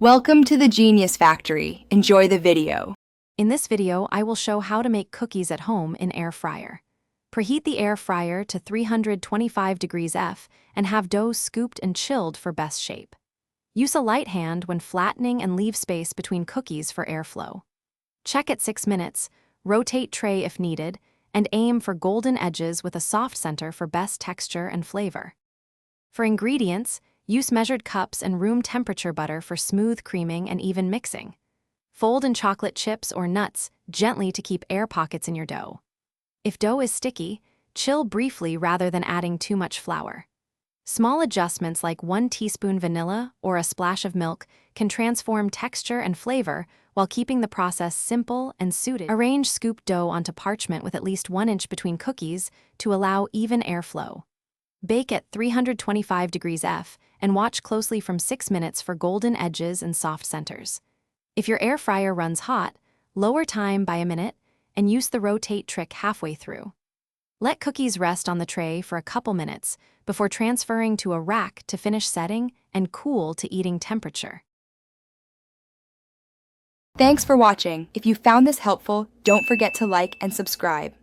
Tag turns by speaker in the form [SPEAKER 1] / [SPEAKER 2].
[SPEAKER 1] Welcome to the Genius Factory. Enjoy the video.
[SPEAKER 2] In this video, I will show how to make cookies at home in air fryer. Preheat the air fryer to 325 degrees F and have dough scooped and chilled for best shape. Use a light hand when flattening and leave space between cookies for airflow. Check at 6 minutes, rotate tray if needed, and aim for golden edges with a soft center for best texture and flavor. For ingredients, use measured cups and room temperature butter for smooth creaming and even mixing. Fold in chocolate chips or nuts gently to keep air pockets in your dough. If dough is sticky, chill briefly rather than adding too much flour. Small adjustments like 1 teaspoon vanilla or a splash of milk can transform texture and flavor while keeping the process simple and suited. Arrange scooped dough onto parchment with at least 1 inch between cookies to allow even airflow. Bake at 325 degrees F and watch closely from 6 minutes for golden edges and soft centers. If your air fryer runs hot, lower time by a minute and use the rotate trick halfway through. Let cookies rest on the tray for a couple minutes before transferring to a rack to finish setting and cool to eating temperature.
[SPEAKER 1] Thanks for watching. If you found this helpful, don't forget to like and subscribe.